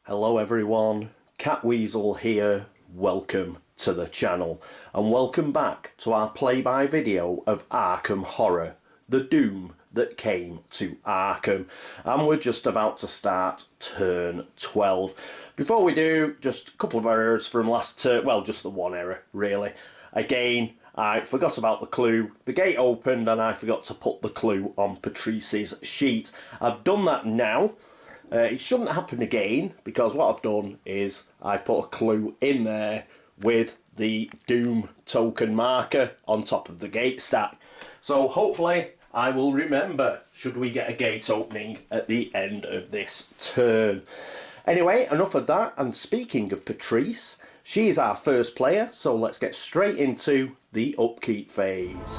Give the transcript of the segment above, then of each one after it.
Hello everyone, CatWeazle here, welcome to the channel and welcome back to our play-by video of Arkham Horror, the doom that came to Arkham, and we're just about to start turn 12. Before we do, just a couple of errors from last turn, well just the one error really. Again, I forgot about the clue. The gate opened and I forgot to put the clue on Patrice's sheet. I've done that now. It shouldn't happen again because what I've done is I've put a clue in there with the Doom token marker on top of the gate stack. So hopefully I will remember should we get a gate opening at the end of this turn. Anyway, enough of that, and speaking of Patrice, she's our first player, so let's get straight into the upkeep phase.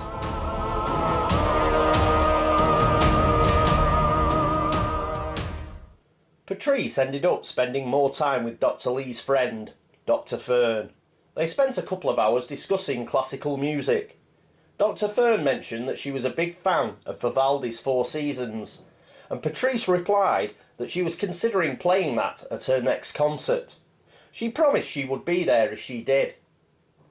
Patrice ended up spending more time with Dr. Lee's friend, Dr. Fern. They spent a couple of hours discussing classical music. Dr. Fern mentioned that she was a big fan of Vivaldi's Four Seasons, and Patrice replied that she was considering playing that at her next concert. She promised she would be there if she did.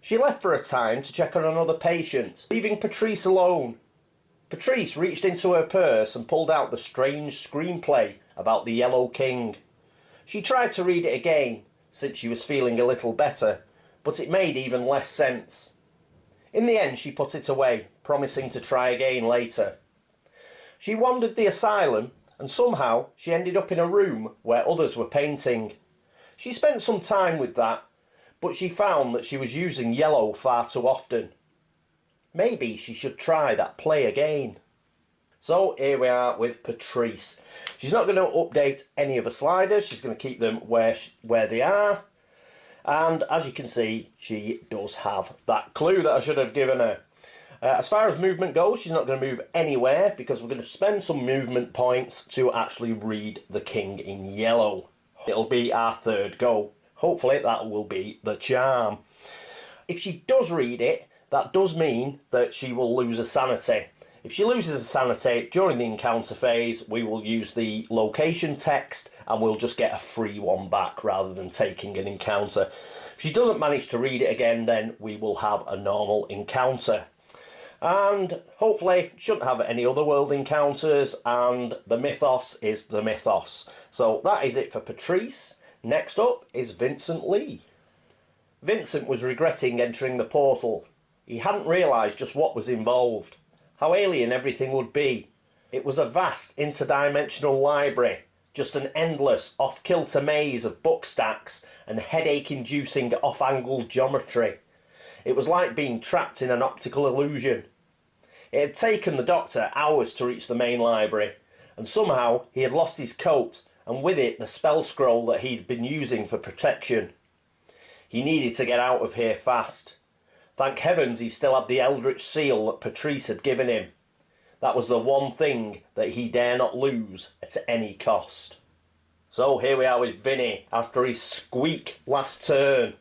She left for a time to check on another patient, leaving Patrice alone. Patrice reached into her purse and pulled out the strange screenplay about the Yellow King. She tried to read it again, since she was feeling a little better, but it made even less sense. In the end she put it away, promising to try again later. She wandered the asylum, and somehow she ended up in a room where others were painting. She spent some time with that, but she found that she was using yellow far too often. Maybe she should try that play again. So here we are with Patrice. She's not going to update any of the sliders, she's going to keep them where they are. And as you can see, she does have that clue that I should have given her. As far as movement goes, she's not going to move anywhere because we're going to spend some movement points to actually read the king in yellow. It'll be our third go. Hopefully that will be the charm. If she does read it, that does mean that she will lose a sanity. If she loses a sanity during the encounter phase, we will use the location text and we'll just get a free one back rather than taking an encounter. If she doesn't manage to read it again, then we will have a normal encounter. And hopefully shouldn't have any other world encounters, and the mythos is the mythos. So that is it for Patrice. Next up is Vincent Lee. Vincent was regretting entering the portal. He hadn't realised just what was involved, how alien everything would be. It was a vast interdimensional library, just an endless off-kilter maze of book stacks and headache-inducing off-angled geometry. It was like being trapped in an optical illusion. It had taken the Doctor hours to reach the main library, and somehow he had lost his coat, and with it the spell scroll that he'd been using for protection. He needed to get out of here fast. Thank heavens he still had the Eldritch seal that Patrice had given him. That was the one thing that he dare not lose at any cost. So here we are with Vinny after his squeak last turn.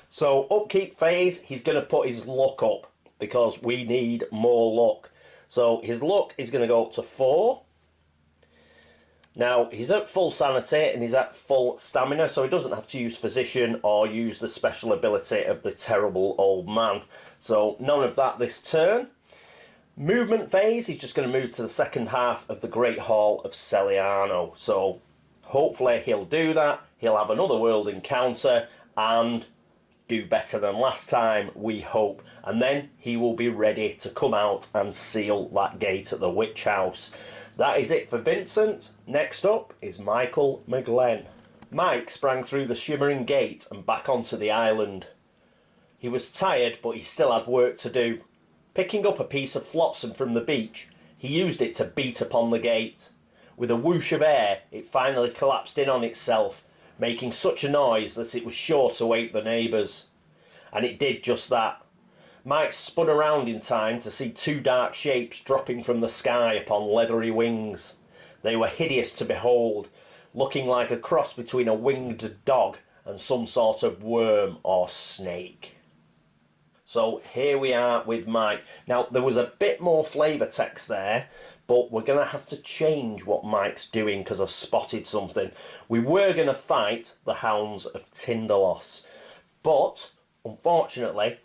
So upkeep phase, he's going to put his luck up because we need more luck. So his luck is going to go up to 4. Now he's at full sanity and he's at full stamina, so he doesn't have to use physician or use the special ability of the terrible old man. So none of that this turn. Movement phase, he's just going to move to the second half of the Great Hall of Celiano. So hopefully he'll do that. He'll have another world encounter and do better than last time, we hope. And then he will be ready to come out and seal that gate at the Witch House. That is it for Vincent. Next up is Michael McGlenn. Mike sprang through the shimmering gate and back onto the island. He was tired, but he still had work to do. Picking up a piece of flotsam from the beach, he used it to beat upon the gate. With a whoosh of air, it finally collapsed in on itself, making such a noise that it was sure to wake the neighbours. And it did just that. Mike spun around in time to see 2 dark shapes dropping from the sky upon leathery wings. They were hideous to behold, looking like a cross between a winged dog and some sort of worm or snake. So here we are with Mike. Now there was a bit more flavour text there, but we're going to have to change what Mike's doing because I've spotted something. We were going to fight the Hounds of Tinderloss, but unfortunately,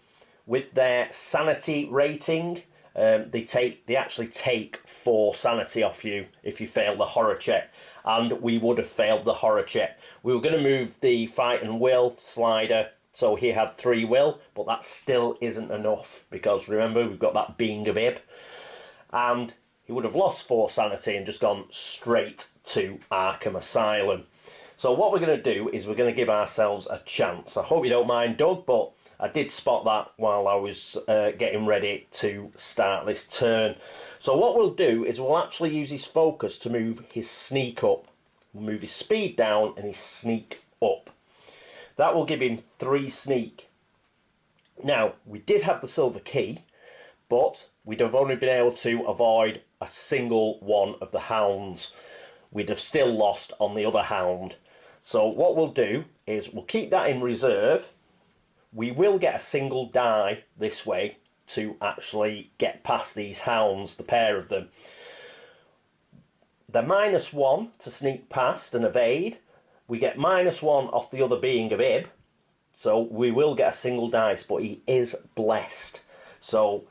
with their sanity rating, they actually take 4 sanity off you if you fail the horror check, and we would have failed the horror check. We were going to move the fight and will slider, so he had 3 will, but that still isn't enough, because remember, we've got that being of Ib, and he would have lost 4 sanity and just gone straight to Arkham Asylum. So what we're going to do is we're going to give ourselves a chance. I hope you don't mind, Doug, but I did spot that while I was getting ready to start this turn. So what we'll do is we'll actually use his focus to move his sneak up. We'll move his speed down and his sneak up. That will give him 3 sneak. Now, we did have the silver key, but we'd have only been able to avoid a single one of the hounds. We'd have still lost on the other hound. So what we'll do is we'll keep that in reserve. We will get a single die this way to actually get past these hounds, the pair of them. They're -1 to sneak past and evade. We get -1 off the other being of Ib. So we will get a single dice, but he is blessed. So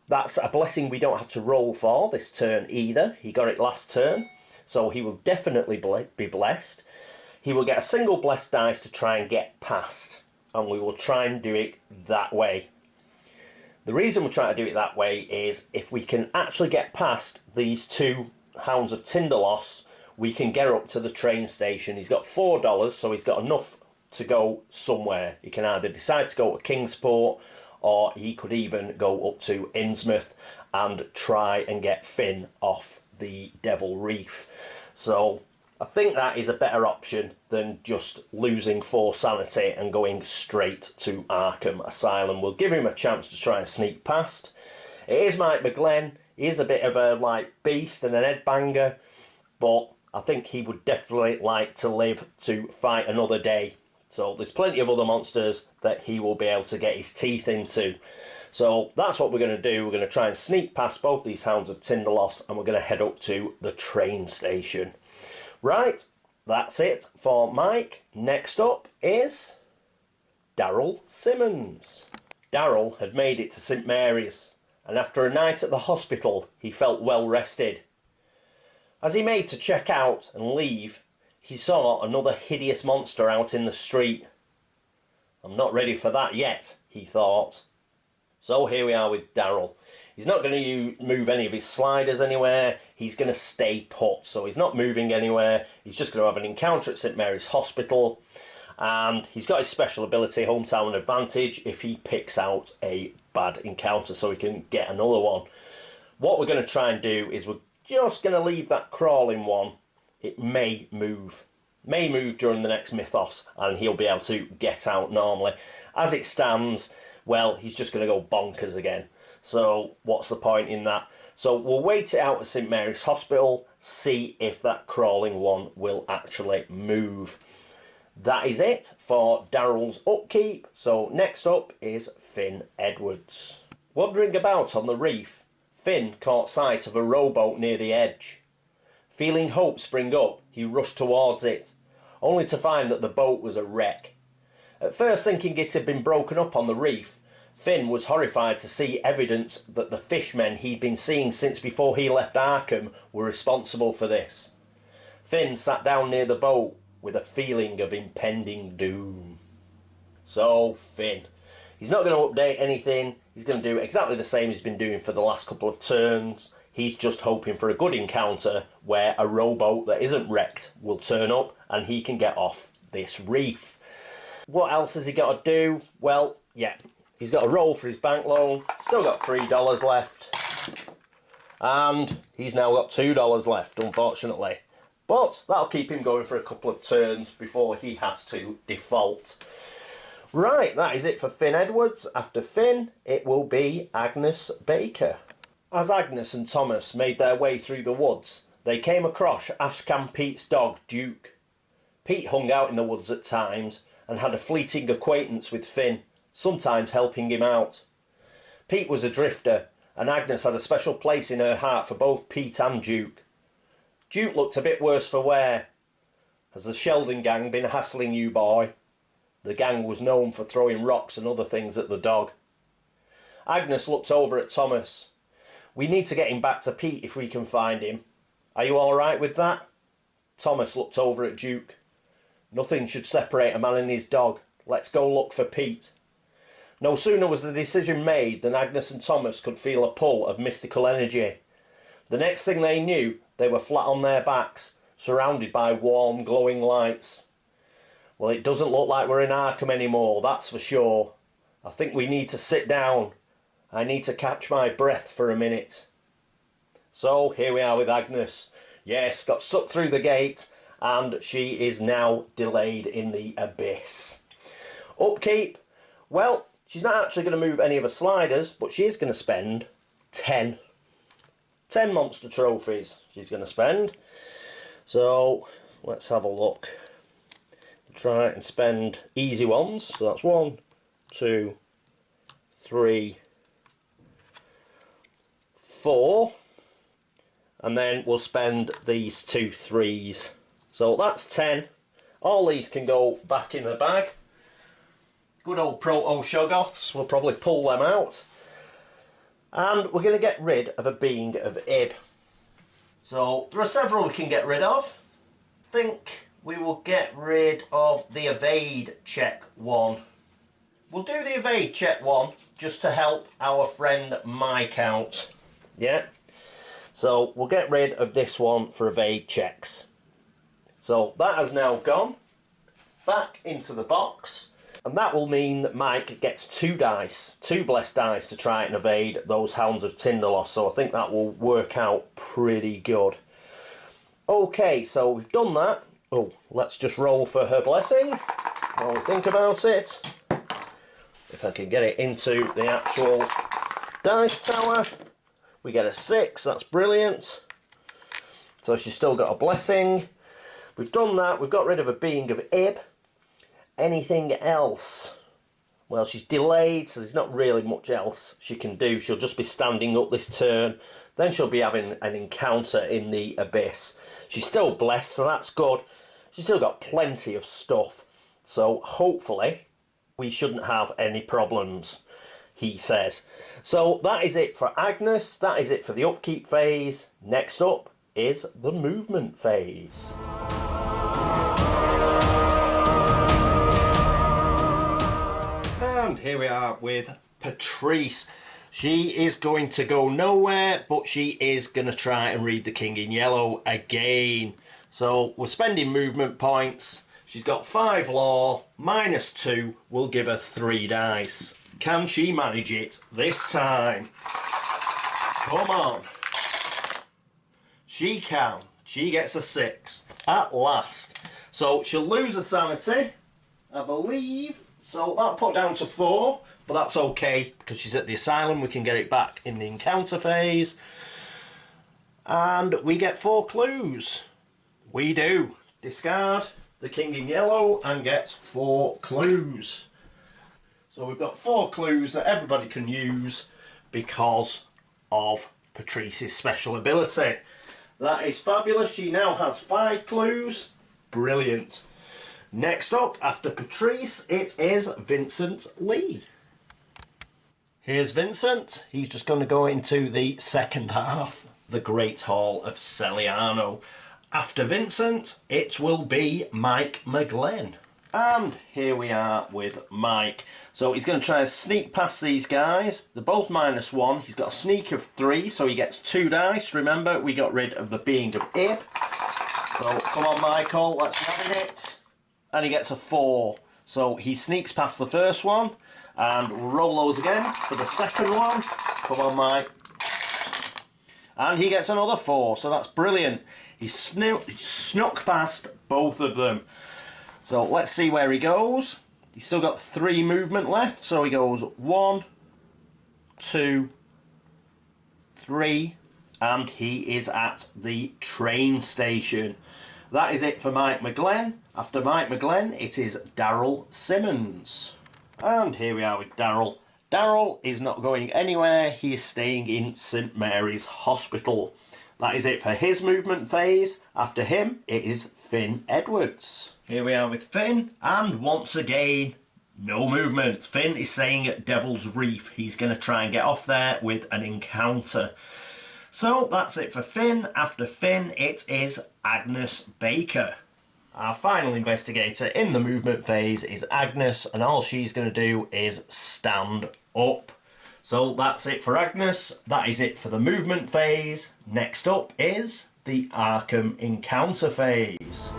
that's a blessing we don't have to roll for this turn either. He got it last turn, so he will definitely be blessed. He will get a single blessed dice to try and get past, and we will try and do it that way. The reason we're trying to do it that way is if we can actually get past these 2 Hounds of Tinderloss, we can get up to the train station. He's got $4, so he's got enough to go somewhere. He can either decide to go to Kingsport, or he could even go up to Innsmouth and try and get Finn off the Devil Reef. So I think that is a better option than just losing 4 sanity and going straight to Arkham Asylum. We'll give him a chance to try and sneak past. It is Mike McGlenn. He is a bit of a beast and an headbanger, but I think he would definitely like to live to fight another day. So there's plenty of other monsters that he will be able to get his teeth into. So that's what we're going to do. We're going to try and sneak past both these Hounds of Tinderloss, and we're going to head up to the train station. Right, that's it for Mike. Next up is Daryl Simmons. Daryl had made it to St Mary's, and after a night at the hospital, he felt well rested. As he made to check out and leave, he saw another hideous monster out in the street. I'm not ready for that yet, he thought. So here we are with Daryl. He's not going to move any of his sliders anywhere. He's going to stay put. So he's not moving anywhere. He's just going to have an encounter at St Mary's Hospital. And he's got his special ability, Hometown Advantage, if he picks out a bad encounter so he can get another one. What we're going to try and do is we're just going to leave that crawling one. It may move during the next mythos, and he'll be able to get out normally. As it stands, well, he's just going to go bonkers again. So what's the point in that? So we'll wait it out at St Mary's Hospital, see if that crawling one will actually move. That is it for Daryl's upkeep. So next up is Finn Edwards. Wandering about on the reef, Finn caught sight of a rowboat near the edge. Feeling hope spring up, he rushed towards it, only to find that the boat was a wreck. At first thinking it had been broken up on the reef, Finn was horrified to see evidence that the fishmen he'd been seeing since before he left Arkham were responsible for this. Finn sat down near the boat with a feeling of impending doom. So, Finn. He's not going to update anything. He's going to do exactly the same he's been doing for the last couple of turns. He's just hoping for a good encounter where a rowboat that isn't wrecked will turn up and he can get off this reef. What else has he got to do? Well, yeah, he's got to roll for his bank loan. Still got $3 left. And he's now got $2 left, unfortunately. But that'll keep him going for a couple of turns before he has to default. Right, that is it for Finn Edwards. After Finn, it will be Agnes Baker. As Agnes and Thomas made their way through the woods, they came across Ashcan Pete's dog, Duke. Pete hung out in the woods at times and had a fleeting acquaintance with Finn, sometimes helping him out. Pete was a drifter and Agnes had a special place in her heart for both Pete and Duke. Duke looked a bit worse for wear. Has the Sheldon gang been hassling you, boy? The gang was known for throwing rocks and other things at the dog. Agnes looked over at Thomas. We need to get him back to Pete if we can find him. Are you all right with that? Thomas looked over at Duke. Nothing should separate a man and his dog. Let's go look for Pete. No sooner was the decision made than Agnes and Thomas could feel a pull of mystical energy. The next thing they knew, they were flat on their backs, surrounded by warm, glowing lights. Well, it doesn't look like we're in Arkham anymore, that's for sure. I think we need to sit down. I need to catch my breath for a minute. So, here we are with Agnes. Yes, got sucked through the gate, and she is now delayed in the abyss. Upkeep. Well, she's not actually going to move any of her sliders, but she is going to spend 10 monster trophies she's going to spend. So, let's have a look. Try and spend easy ones. So that's 1, 2, 3, 4. And then we'll spend these 2 3s. So that's 10. All these can go back in the bag. Good old proto-shoggoths, we'll probably pull them out. And we're going to get rid of a being of Ib. So there are several we can get rid of. I think we will get rid of the evade check one. We'll do the evade check one just to help our friend Mike out. Yeah. So we'll get rid of this one for evade checks. So that has now gone back into the box. And that will mean that Mike gets 2 dice, 2 blessed dice to try and evade those Hounds of Tinderloss. So I think that will work out pretty good. Okay, so we've done that. Oh, let's just roll for her blessing while we think about it. If I can get it into the actual dice tower. We get a 6, that's brilliant. So she's still got a blessing. We've done that, we've got rid of a being of Ib. Anything else? Well, she's delayed, so there's not really much else she can do. She'll just be standing up this turn. Then she'll be having an encounter in the abyss. She's still blessed, so that's good. She's still got plenty of stuff. So hopefully we shouldn't have any problems, he says. So that is it for Agnes. That is it for the upkeep phase. Next up is the movement phase. And here we are with Patrice. She is going to go nowhere, but she is going to try and read the King in Yellow again. So we're spending movement points. She's got 5 law, -2 will give her 3 dice. Can she manage it this time? Come on. She can. She gets a 6 at last. So she'll lose her sanity, I believe. So that'll put down to 4, but that's okay because she's at the asylum. We can get it back in the encounter phase. And we get 4 clues. We do. Discard the King in Yellow and get 4 clues. So we've got 4 clues that everybody can use because of Patrice's special ability. That is fabulous. She now has 5 clues. Brilliant. Next up, after Patrice, it is Vincent Lee. Here's Vincent. He's just going to go into the second half, the Great Hall of Celiano. After Vincent, it will be Mike McGlenn. And here we are with Mike. So he's going to try and sneak past these guys. They're both -1. He's got a sneak of 3, so he gets 2 dice. Remember, we got rid of the being of Ib. So come on, Michael, let's have it. And he gets a 4. So he sneaks past the first one. And we'll roll those again for the second one. Come on, Mike. And he gets another 4. So that's brilliant. He snuck past both of them. So let's see where he goes. He's still got 3 movement left. So he goes 1, 2, 3. And he is at the train station. That is it for Mike McGlenn. After Mike McGlenn, it is Daryl Simmons. And here we are with Daryl. Daryl is not going anywhere. He is staying in St Mary's Hospital. That is it for his movement phase. After him, it is Finn Edwards. Here we are with Finn, and once again, no movement. Finn is staying at Devil's Reef. He's going to try and get off there with an encounter. So that's it for Finn. After Finn, it is Agnes Baker. Our final investigator in the movement phase is Agnes, and all she's going to do is stand up. So that's it for Agnes. That is it for the movement phase. Next up is the Arkham encounter phase.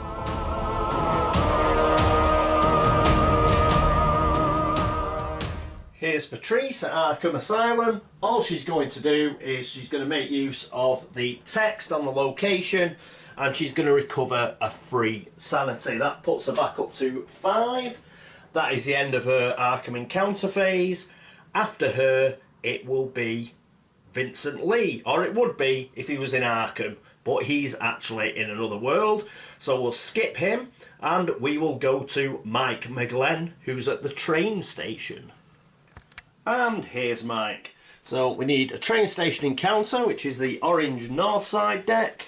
Here's Patrice at Arkham Asylum. All she's going to do is she's going to make use of the text on the location, and she's going to recover a free sanity. That puts her back up to 5. That is the end of her Arkham encounter phase. After her, it will be Vincent Lee, or it would be if he was in Arkham, but he's actually in another world. So we'll skip him, and we will go to Mike McGlenn, who's at the train station. And here's Mike. So we need a train station encounter, which is the orange north side deck.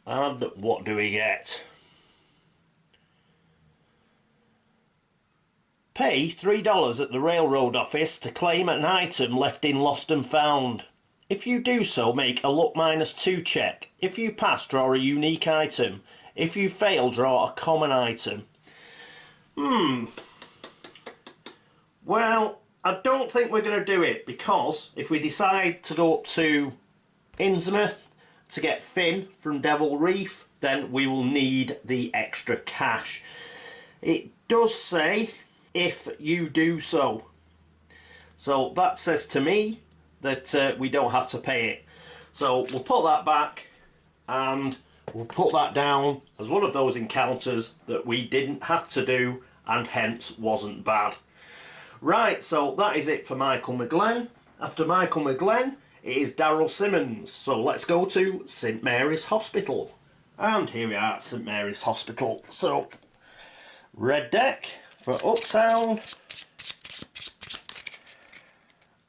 And what do we get? Pay $3 at the railroad office to claim an item left in Lost and Found. If you do so, make a luck -2 check. If you pass, draw a unique item. If you fail, draw a common item. Well, I don't think we're going to do it, because if we decide to go up to Innsmouth to get Finn from Devil Reef, then we will need the extra cash. It does say if you do so. So that says to me that we don't have to pay it. So we'll put that back, and we'll put that down as one of those encounters that we didn't have to do and hence wasn't bad. Right, so that is it for Michael McGlenn. After Michael McGlenn, it is Daryl Simmons. So let's go to St Mary's Hospital. And here we are at St Mary's Hospital. So, red deck for Uptown.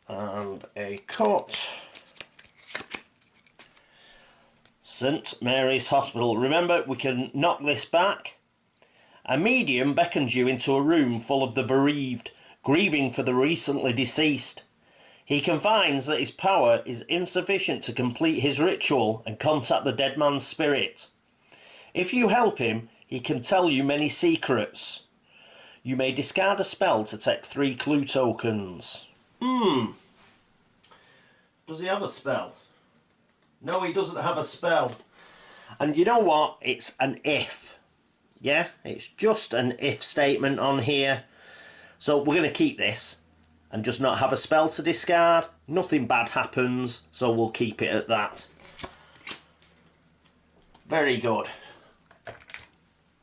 And a cut. St Mary's Hospital. Remember, we can knock this back. A medium beckons you into a room full of the bereaved, grieving for the recently deceased. He confides that his power is insufficient to complete his ritual and contact the dead man's spirit. If you help him, he can tell you many secrets. You may discard a spell to take 3 clue tokens. Does he have a spell? No, he doesn't have a spell. And you know what? It's an if. Yeah, it's just an if statement on here. So we're going to keep this and just not have a spell to discard. Nothing bad happens, so we'll keep it at that. Very good.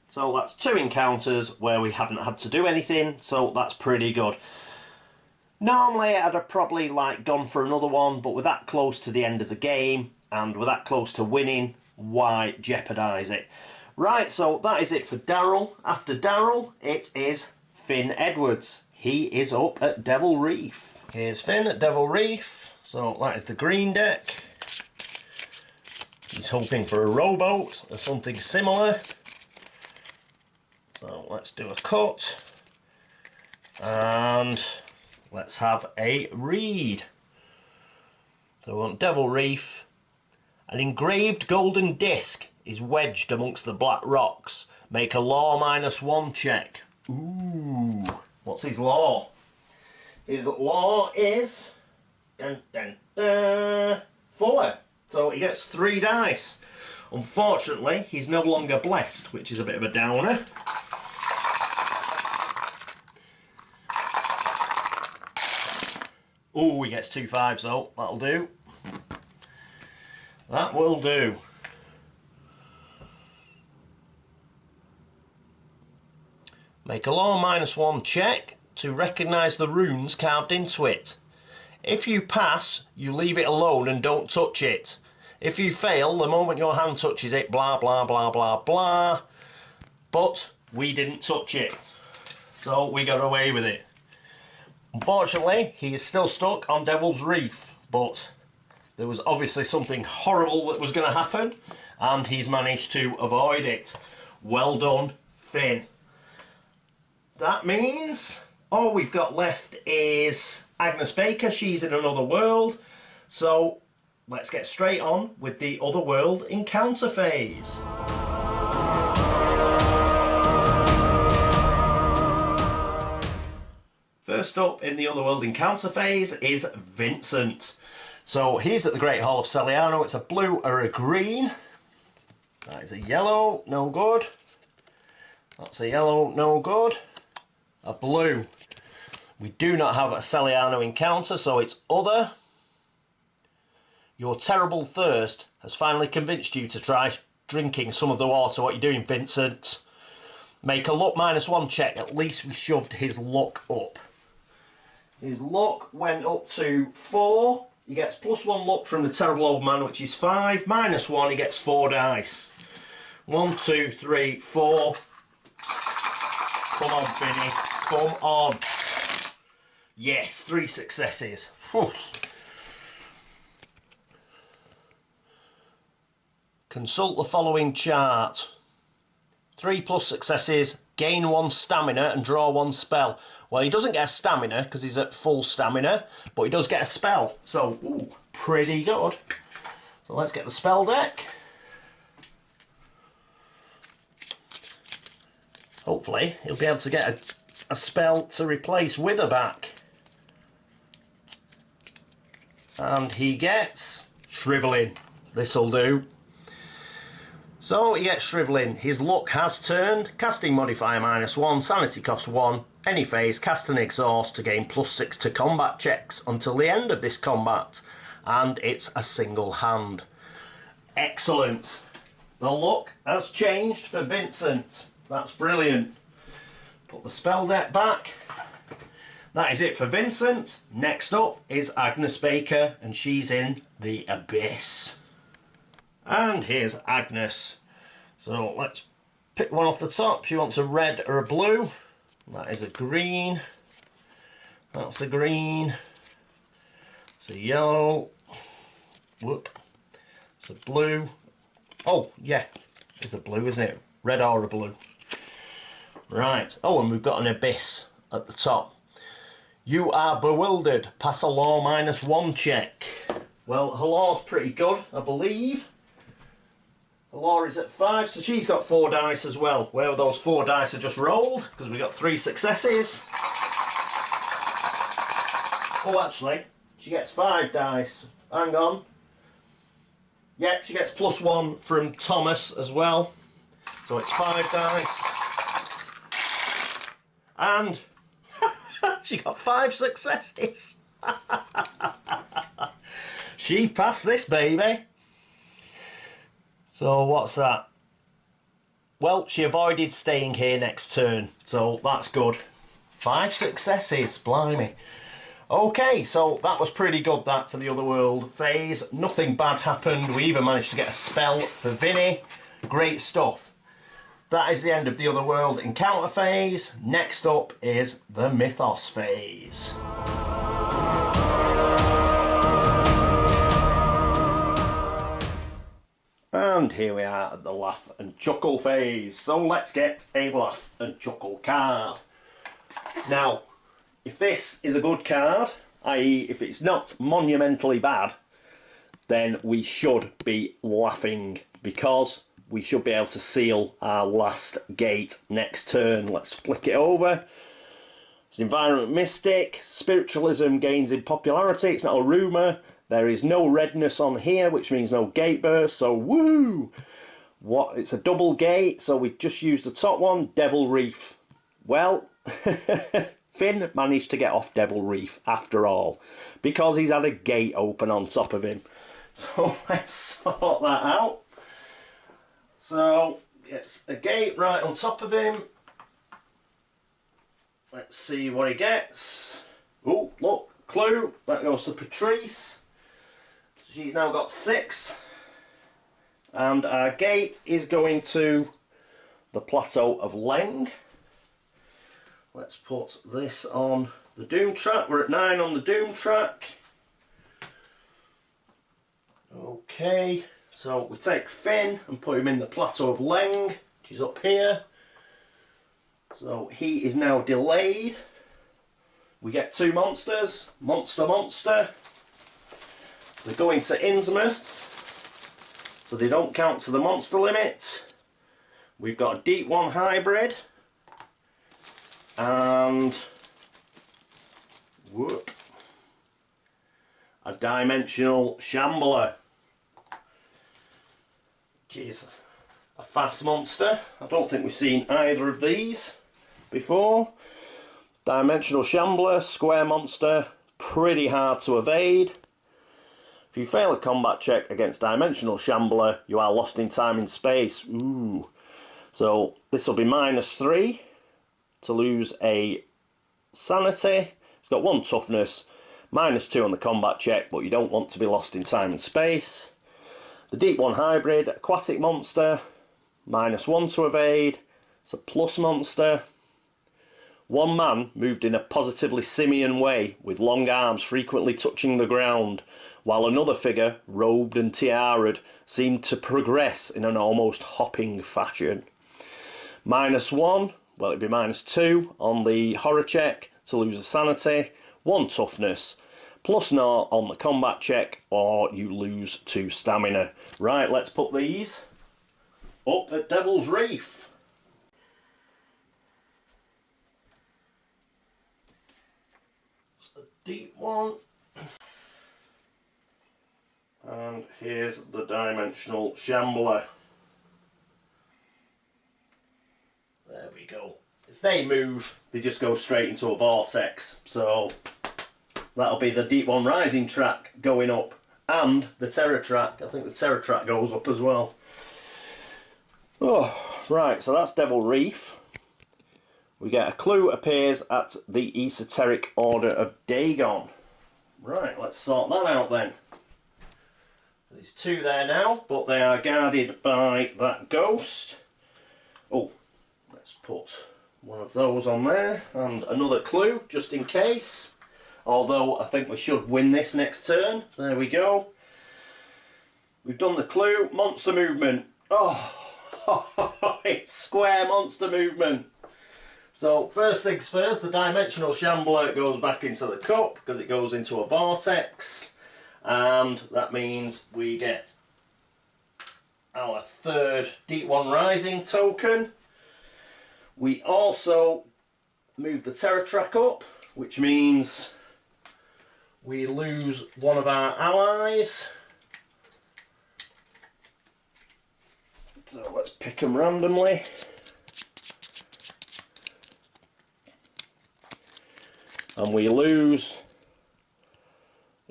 So that's 2 encounters where we haven't had to do anything, so that's pretty good. Normally I'd have probably gone for another one, but we're that close to the end of the game and we're that close to winning, why jeopardise it? Right, so that is it for Daryl. After Daryl, it is Finn Edwards. He is up at Devil Reef. Here's Finn at Devil Reef. So that is the green deck. He's hoping for a rowboat or something similar. So let's do a cut. And let's have a read. So on Devil Reef, an engraved golden disc is wedged amongst the black rocks. Make a law -1 check. Ooh, what's his law? His law is 4. So he gets 3 dice. Unfortunately, he's no longer blessed, which is a bit of a downer. Oh, he gets 2 5s though. That'll do. That will do. Make a law -1 check to recognise the runes carved into it. If you pass, you leave it alone and don't touch it. If you fail, the moment your hand touches it, blah, blah, blah, blah, blah. But we didn't touch it, so we got away with it. Unfortunately, he is still stuck on Devil's Reef, but there was obviously something horrible that was going to happen, and he's managed to avoid it. Well done, Finn. That means all we've got left is Agnes Baker. She's in another world, so let's get straight on with the Otherworld encounter phase. First up in the Otherworld encounter phase is Vincent. So he's at the Great Hall of Celiano. It's a blue or a green. That is a yellow, no good. That's a yellow, no good. A blue. We do not have a Celiano encounter, so it's other. Your terrible thirst has finally convinced you to try drinking some of the water. What are you doing, Vincent? Make a luck -1 check. At least we shoved his luck up. His luck went up to 4. He gets +1 luck from the terrible old man, which is 5. -1, he gets 4 dice. 1, 2, 3, 4. Come on, Vinny. Come on. Yes, 3 successes. Whew. Consult the following chart. 3+ successes, gain 1 stamina and draw 1 spell. Well, he doesn't get a stamina because he's at full stamina, but he does get a spell. So, ooh, pretty good. So let's get the spell deck. Hopefully, he'll be able to get a spell to replace Wither back. And he gets Shriveling. This'll do. So he gets Shriveling. His luck has turned. Casting modifier -1. Sanity cost 1. Any phase, cast and exhaust to gain +6 to combat checks until the end of this combat. And it's a single hand. Excellent. The luck has changed for Vincent. That's brilliant. Put the spell deck back. That is it for Vincent. Next up is Agnes Baker, and she's in the Abyss. And here's Agnes. So let's pick one off the top. She wants a red or a blue. That is a green. That's a green. It's a yellow. Whoop. It's a blue. Oh, yeah. It's a blue, isn't it? Red or a blue. Right. Oh, and we've got an Abyss at the top. You are bewildered. Pass a law -1 check. Well, her law's pretty good, I believe. Laura is at 5, so she's got 4 dice as well. Where those 4 dice are just rolled, because we got 3 successes. Oh, actually, she gets 5 dice. Hang on. Yep, she gets +1 from Thomas as well. So it's 5 dice. And she got 5 successes. She passed this baby. So what's that? Well, she avoided staying here next turn, so that's good. 5 successes, blimey. Okay, so that was pretty good, that, for the Otherworld phase. Nothing bad happened. We even managed to get a spell for Vinny. Great stuff. That is the end of the Otherworld encounter phase. Next up is the Mythos phase. And here we are at the Laugh and Chuckle phase. So let's get a Laugh and Chuckle card. Now, if this is a good card, i.e. if it's not monumentally bad, then we should be laughing, because we should be able to seal our last gate next turn. Let's flick it over. It's Environment Mystic. Spiritualism gains in popularity. It's not a rumour. There is no redness on here, which means no gate burst, so woo! What? It's a double gate, so we just used the top one, Devil Reef. Well, Finn managed to get off Devil Reef after all, because he's had a gate open on top of him. So let's sort that out. So it's a gate right on top of him. Let's see what he gets. Oh, look, clue. That goes to Patrice. She's now got 6. And our gate is going to the plateau of Leng. Let's put this on the doom track. We're at 9 on the doom track. Okay, so we take Finn and put him in the plateau of Leng, which is up here. So he is now delayed. We get 2 monsters, monster. They go into Innsmouth, so they don't count to the monster limit. We've got a Deep 1 hybrid and a dimensional shambler, which is a fast monster. I don't think we've seen either of these before. Dimensional shambler, square monster, pretty hard to evade. If you fail a combat check against dimensional shambler, you are lost in time and space. Ooh. So this will be -3 to lose a sanity. It's got 1 toughness, -2 on the combat check, but you don't want to be lost in time and space. The Deep 1 hybrid, aquatic monster, -1 to evade. It's a plus monster. 1 man moved in a positively simian way, with long arms frequently touching the ground, while another figure, robed and tiara'd, seemed to progress in an almost hopping fashion. -1, well, it'd be -2 on the horror check to lose a sanity, 1 toughness, +0 on the combat check, or you lose 2 stamina. Right, let's put these up at Devil's Reef. It's a Deep 1. And here's the dimensional shambler. There we go. If they move, they just go straight into a vortex. So that'll be the Deep 1 rising track going up, and the terror track. I think the terror track goes up as well. Oh, right, so that's Devil Reef. We get a clue appears at the Esoteric Order of Dagon. Right, let's sort that out then. There's 2 there now, but they are guarded by that ghost. Oh, let's put one of those on there, and another clue, just in case. Although, I think we should win this next turn. There we go. We've done the clue. Monster movement. Oh, it's square monster movement. So, first things first, the dimensional shambler goes back into the cup, because it goes into a vortex. And that means we get our 3rd Deep 1 Rising token. We also move the terror track up, which means we lose one of our allies. So let's pick them randomly. And we lose,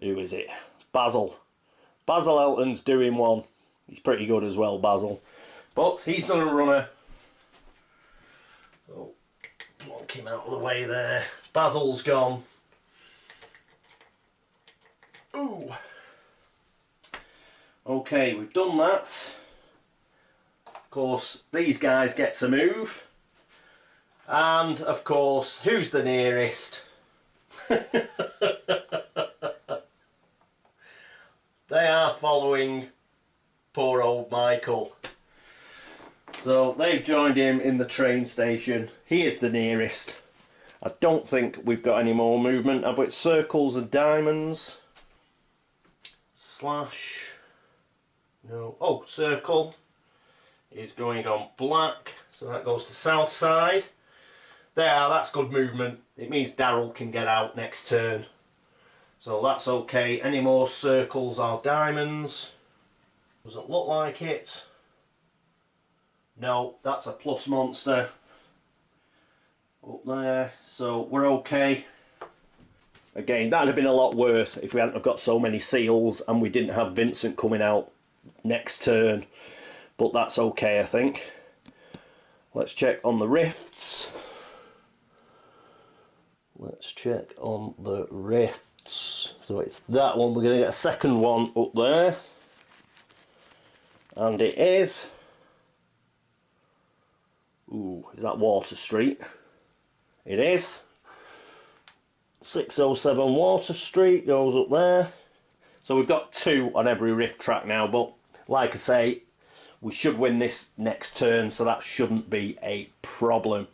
who is it? Basil. Basil Elton's doing one. He's pretty good as well, Basil. But he's done a runner. Oh, one came out of the way there. Basil's gone. Ooh. Okay, we've done that. Of course, these guys get to move. And, of course, who's the nearest? They are following poor old Michael. So they've joined him in the train station. He is the nearest. I don't think we've got any more movement. I've got circles and diamonds. Slash. No. Oh, circle is going on black. So that goes to south side. There, that's good movement. It means Daryl can get out next turn. So that's okay. Any more circles or diamonds? Doesn't look like it. No, that's a plus monster. Up there. So we're okay. Again, that'd have been a lot worse if we hadn't have got so many seals and we didn't have Vincent coming out next turn. But that's okay, I think. Let's check on the rifts. Let's check on the rifts. So it's that one. We're going to get a second one up there. And it is... Ooh, is that Water Street? It is. 607 Water Street goes up there. So we've got 2 on every riff track now, but like I say, we should win this next turn, so that shouldn't be a problem.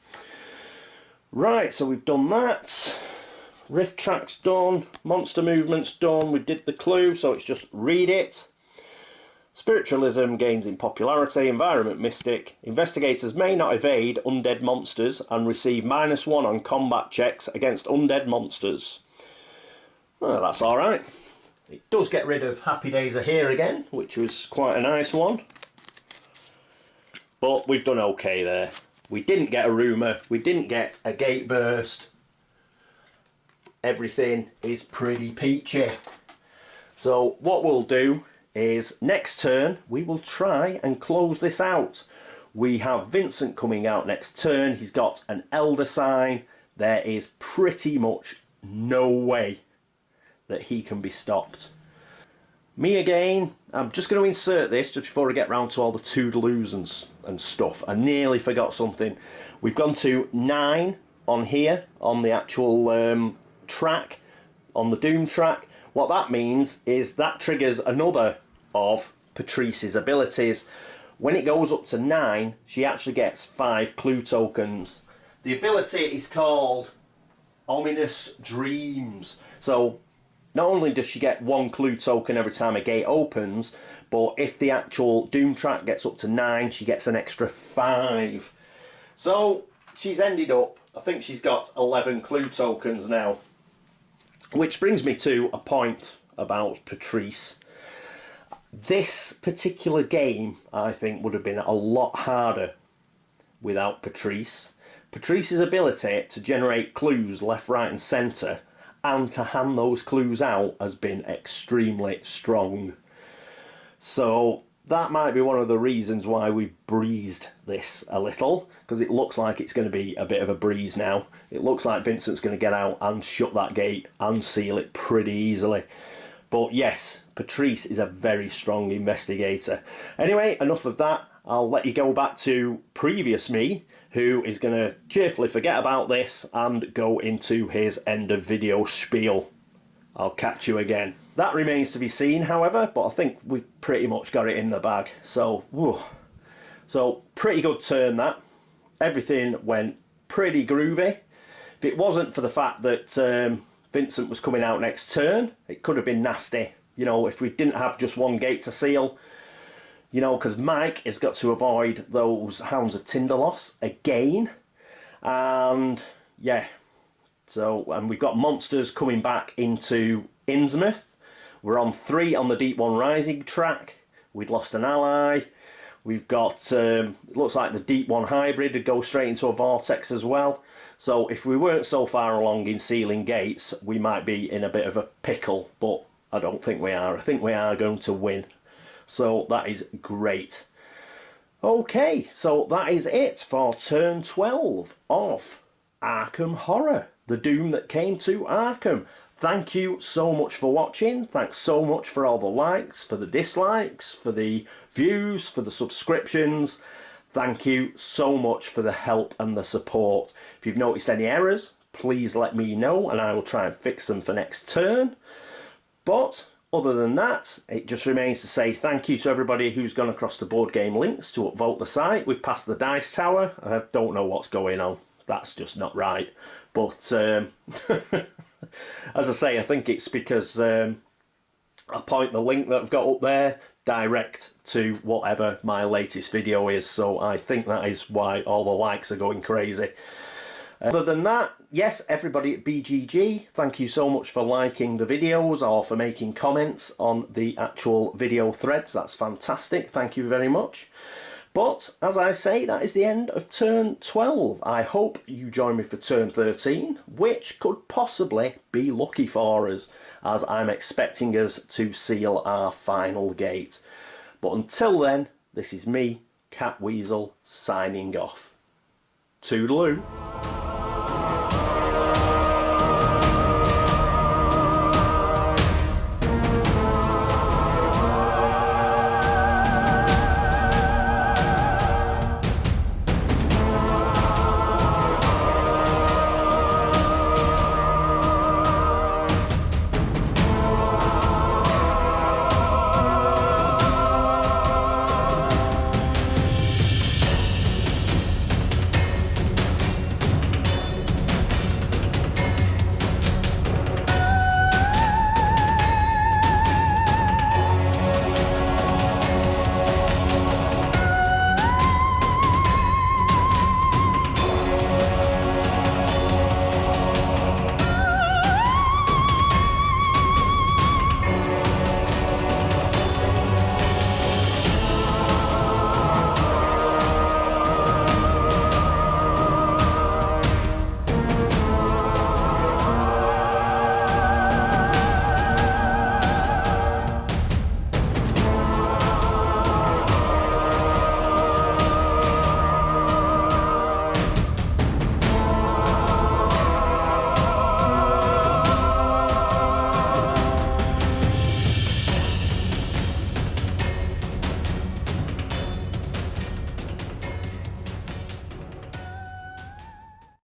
Right, so we've done that. Riff track's done. Monster movement's done. We did the clue, so it's just read it. Spiritualism gains in popularity. Environment mystic. Investigators may not evade undead monsters and receive -1 on combat checks against undead monsters. Well, that's alright. It does get rid of Happy Days Are Here again, which was quite a nice one. But we've done okay there. We didn't get a rumour. We didn't get a gate burst. Everything is pretty peachy. So what we'll do is next turn we will try and close this out. We have Vincent coming out next turn. He's got an Elder sign. There is pretty much no way that he can be stopped. Me again. I'm just going to insert this just before I get round to all the toodaloos and stuff. I nearly forgot something. We've gone to 9 on here on the actual track, on the Doom track. What that means is that triggers another of Patrice's abilities. When it goes up to 9, she actually gets 5 clue tokens. The ability is called Ominous Dreams. So not only does she get 1 clue token every time a gate opens, but if the actual Doom track gets up to 9, she gets an extra 5. So she's ended up, I think she's got 11 clue tokens now. Which brings me to a point about Patrice. This particular game, I think, would have been a lot harder without Patrice. Patrice's ability to generate clues left, right and centre and to hand those clues out has been extremely strong. So that might be one of the reasons why we've breezed this a little, because it looks like it's going to be a bit of a breeze now. It looks like Vincent's going to get out and shut that gate and seal it pretty easily. But yes, Patrice is a very strong investigator. Anyway, enough of that. I'll let you go back to previous me, who is going to cheerfully forget about this and go into his end of video spiel. I'll catch you again. That remains to be seen, however, but I think we pretty much got it in the bag. So, whew. So pretty good turn that. Everything went pretty groovy. If it wasn't for the fact that Vincent was coming out next turn, it could have been nasty. You know, if we didn't have just 1 gate to seal, you know, because Mike has got to avoid those Hounds of Tinderloss again. And yeah, so, and we've got monsters coming back into Innsmouth. We're on 3 on the Deep One Rising track. We'd lost an ally. We've got, it looks like the Deep One Hybrid would go straight into a Vortex as well. So if we weren't so far along in sealing gates, we might be in a bit of a pickle, but I don't think we are. I think we are going to win. So that is great. Okay, so that is it for turn 12 of Arkham Horror, the Doom that came to Arkham. Thank you so much for watching. Thanks so much for all the likes, for the dislikes, for the views, for the subscriptions. Thank you so much for the help and the support. If you've noticed any errors, please let me know and I will try and fix them for next turn. But other than that, it just remains to say thank you to everybody who's gone across the Board Game Links to upvote the site. We've passed the Dice Tower. I don't know what's going on. That's just not right. But as I say, I think it's because I point the link that I've got up there direct to whatever my latest video is, so I think that is why all the likes are going crazy. Other than that, yes, everybody at BGG, thank you so much for liking the videos or for making comments on the actual video threads. That's fantastic. Thank you very much. But, as I say, that is the end of turn 12. I hope you join me for turn 13, which could possibly be lucky for us, as I'm expecting us to seal our final gate. But until then, this is me, CatWeazle, signing off. Toodaloo.